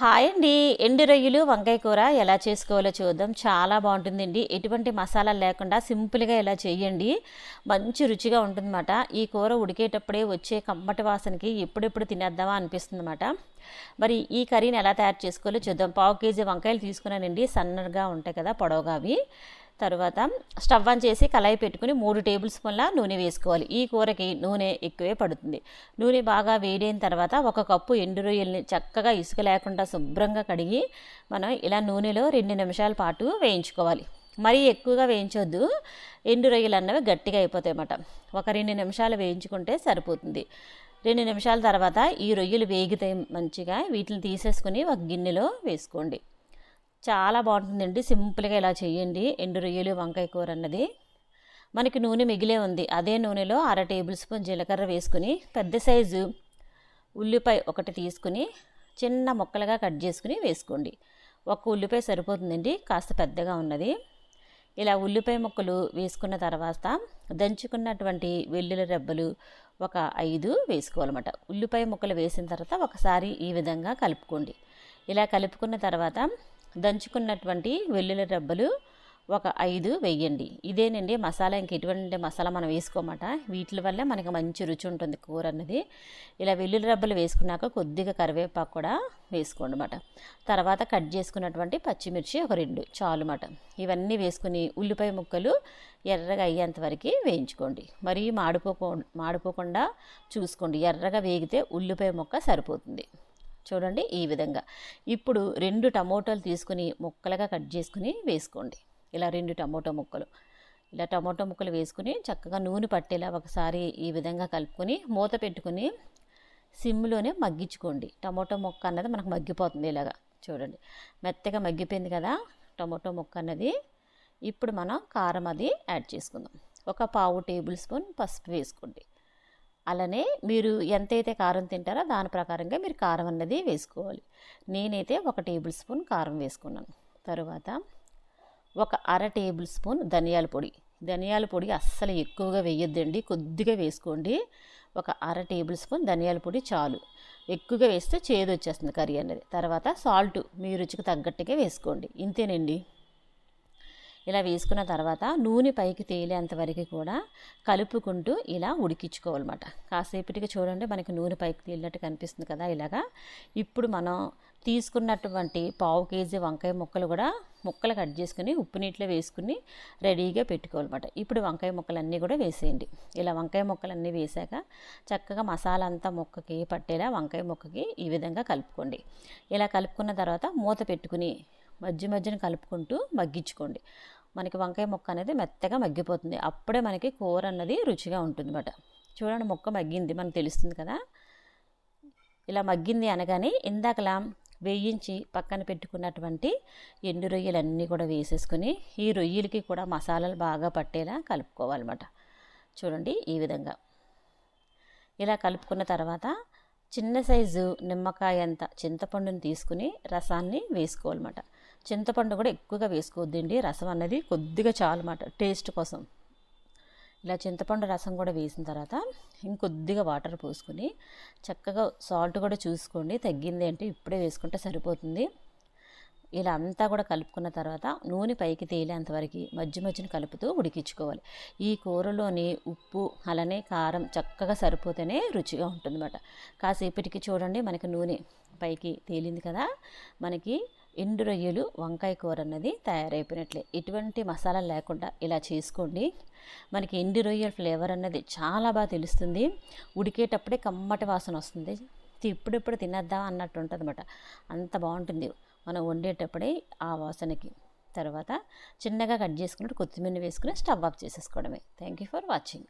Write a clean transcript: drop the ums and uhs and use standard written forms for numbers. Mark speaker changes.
Speaker 1: Hi అండి. ఎండు రొయ్యలు వంకాయ కూర ఎలా చేసుకోవాలో చూద్దాం. చాలా బాగుంటుందండి. ఎటువంటి మసాలా లేకుండా సింపుల్గా ఇలా చేయండి. మంచి రుచిగా ఉంటుందన్నమాట. ఈ కూర ఉడికేటప్పుడే వచ్చే కమ్మటి వాసనకి ఎప్పుడెప్పుడు తినేద్దామా అనిపిస్తుందన్నమాట. మరి ఈ కర్రీని ఎలా తయారు చేసుకోవాలో చూద్దాం. 1/2 కేజీ వంకాయలు తీసుకున్నానండి. సన్నగా ఉంటాయి కదా, పొడవుగా అవి. తర్వాత స్టవ్ ఆన్ చేసి కళాయి పెట్టుకుని 3 టేబుల్ స్పూన్ల నూనె వేసుకోవాలి. ఈ కూరకి నూనె ఎక్కువే పడుతుంది. నూనె బాగా వేడైన తర్వాత 1 కప్పు ఎండు రొయ్యల్ని చక్కగా ఇసుక లేకుండా శుభ్రంగా కడిగి మనం ఇలా నూనెలో 2 నిమిషాల పాటు వేయించుకోవాలి. మరీ ఎక్కువగా వేయించొద్దు, ఎండు రొయ్యలు అన్నవి గట్టిగా అయిపోతాయి అన్నమాట. ఒక 2 నిమిషాలు వేయించుకుంటే సరిపోతుంది. 2 నిమిషాల తర్వాత ఈ రొయ్యలు వేగితే మంచిగా వీటిని తీసేసుకుని ఒక గిన్నెలో వేసుకోండి. చాలా బాగుంటుందండి. సింపుల్గా ఇలా చేయండి. ఎండు రొయ్యలు వంకాయ కూర అన్నది. మనకి నూనె మిగిలే ఉంది. అదే నూనెలో 1/2 టేబుల్ స్పూన్ జీలకర్ర వేసుకుని పెద్ద సైజు ఉల్లిపాయ ఒకటి తీసుకుని చిన్న ముక్కలుగా కట్ చేసుకుని వేసుకోండి. ఒక ఉల్లిపాయ సరిపోతుందండి, కాస్త పెద్దగా ఉన్నది. ఇలా ఉల్లిపాయ ముక్కలు వేసుకున్న తర్వాత దంచుకున్నటువంటి వెల్లుల్లి రెబ్బలు ఒక 5 వేసుకోవాలన్నమాట. ఉల్లిపాయ ముక్కలు వేసిన తర్వాత ఒకసారి ఈ విధంగా కలుపుకోండి. ఇలా కలుపుకున్న తర్వాత దంచుకున్నటువంటి వెల్లుల్లి రెబ్బలు ఒక 5 వేయండి. ఇదేనండి మసాలా. ఇంక ఎటువంటి మసాలా మనం వేసుకోమాట. వీటి వల్ల మనకి మంచి రుచి ఉంటుంది కూర అన్నది. ఇలా వెల్లుల్లి రెబ్బలు వేసుకున్నాక కొద్దిగా కరివేపాకు కూడా వేసుకోండి అన్నమాట. తర్వాత కట్ చేసుకున్నటువంటి పచ్చిమిర్చి ఒక 2 చాలు అన్నమాట. ఇవన్నీ వేసుకుని ఉల్లిపాయ ముక్కలు ఎర్రగా అయ్యేంత వరకు వేయించుకోండి. మరీ మాడిపోకుండా చూసుకోండి. ఎర్రగా వేగితే ఉల్లిపాయ ముక్క సరిపోతుంది. చూడండి ఈ విధంగా. ఇప్పుడు 2 టమోటాలు తీసుకుని ముక్కలుగా కట్ చేసుకుని వేసుకోండి. ఇలా 2 టమోటా ముక్కలు ఇలా టమోటా ముక్కలు వేసుకుని చక్కగా నూనె పట్టేలా ఒకసారి ఈ విధంగా కలుపుకొని మూత పెట్టుకుని సిమ్లోనే మగ్గించుకోండి. టమోటా ముక్క అన్నది మనకు మగ్గిపోతుంది. ఇలాగా చూడండి, మెత్తగా మగ్గిపోయింది కదా టమోటా ముక్క అన్నది. ఇప్పుడు మనం కారం అది యాడ్ చేసుకుందాం. ఒక 1/2 టేబుల్ స్పూన్ పసుపు వేసుకోండి. అలానే మీరు ఎంతైతే కారం తింటారో దాని ప్రకారంగా మీరు కారం అన్నది వేసుకోవాలి. నేనైతే 1 టేబుల్ స్పూన్ కారం వేసుకున్నాను. తరువాత ఒక 1/2 టేబుల్ స్పూన్ ధనియాల పొడి. ధనియాల పొడి అస్సలు ఎక్కువగా వేయొద్దండి, కొద్దిగా వేసుకోండి. ఒక 1/2 టేబుల్ స్పూన్ ధనియాల పొడి చాలు. ఎక్కువగా వేస్తే చేదు వచ్చేస్తుంది కర్రీ అన్నది. తర్వాత సాల్ట్ మీ రుచికి తగ్గట్టుగా వేసుకోండి. ఇంతేనండి. ఇలా వేసుకున్న తర్వాత నూనె పైకి తేలేంత వరకు కూడా కలుపుకుంటూ ఇలా ఉడికించుకోవాలన్నమాట. కాసేపటికి చూడండి మనకి నూనె పైకి తేలినట్టు కనిపిస్తుంది కదా ఇలాగా. ఇప్పుడు మనం తీసుకున్నటువంటి 1/2 కేజీ వంకాయ ముక్కలు కూడా ముక్కలు కట్ చేసుకుని ఉప్పు నీటిలో వేసుకుని రెడీగా పెట్టుకోవాలన్నమాట. ఇప్పుడు వంకాయ ముక్కలన్నీ కూడా వేసేయండి. ఇలా వంకాయ ముక్కలన్నీ వేసాక చక్కగా మసాలా అంతా ముక్కకి పట్టేలా వంకాయ ముక్కకి ఈ విధంగా కలుపుకోండి. ఇలా కలుపుకున్న తర్వాత మూత పెట్టుకుని మధ్యన కలుపుకుంటూ మగ్గించుకోండి. మనకి వంకాయ ముక్క అనేది మెత్తగా మగ్గిపోతుంది. అప్పుడే మనకి కూర అన్నది రుచిగా ఉంటుంది అన్నమాట. చూడండి ముక్క మగ్గింది మనకు తెలుస్తుంది కదా. ఇలా మగ్గింది అనగానే ఇందాకలా వేయించి పక్కన పెట్టుకున్నటువంటి ఎండు రొయ్యలన్నీ కూడా వేసేసుకుని ఈ రొయ్యలకి కూడా మసాలాలు బాగా పట్టేలా కలుపుకోవాలన్నమాట. చూడండి ఈ విధంగా. ఇలా కలుపుకున్న తర్వాత చిన్న సైజు నిమ్మకాయ అంత చింతపండుని తీసుకుని రసాన్ని వేసుకోవాలన్నమాట. చింతపండు కూడా ఎక్కువగా వేసుకోవద్దండి, రసం అన్నది కొద్దిగా చాలన్నమాట టేస్ట్ కోసం. ఇలా చింతపండు రసం కూడా వేసిన తర్వాత ఇంకొద్దిగా వాటర్ పోసుకొని చక్కగా సాల్ట్ కూడా చూసుకోండి, తగ్గింది అంటే ఇప్పుడే వేసుకుంటే సరిపోతుంది. ఇలా అంతా కూడా కలుపుకున్న తర్వాత నూనె పైకి తేలేంతవరకు మధ్యన కలుపుతూ ఉడికించుకోవాలి. ఈ కూరలోని ఉప్పు అలానే కారం చక్కగా సరిపోతేనే రుచిగా ఉంటుందన్నమాట. కాసేపటికి చూడండి మనకి నూనె పైకి తేలింది కదా. మనకి ఎండు రొయ్యలు వంకాయ కూర అన్నది తయారైపోయినట్లే. ఎటువంటి మసాలా లేకుండా ఇలా చేసుకోండి. మనకి ఎండు రొయ్యల ఫ్లేవర్ అన్నది చాలా బాగా తెలుస్తుంది. ఉడికేటప్పుడే కమ్మటి వాసన వస్తుంది. ఇప్పుడిప్పుడు తినేద్దాం అన్నట్టు ఉంటుంది అన్నమాట. అంత బాగుంటుంది మనం వండేటప్పుడే ఆ వాసనకి. తర్వాత చిన్నగా కట్ చేసుకున్నట్టు కొత్తిమీర వేసుకుని స్టవ్ ఆఫ్ చేసేసుకోవడమే. Thank you for watching.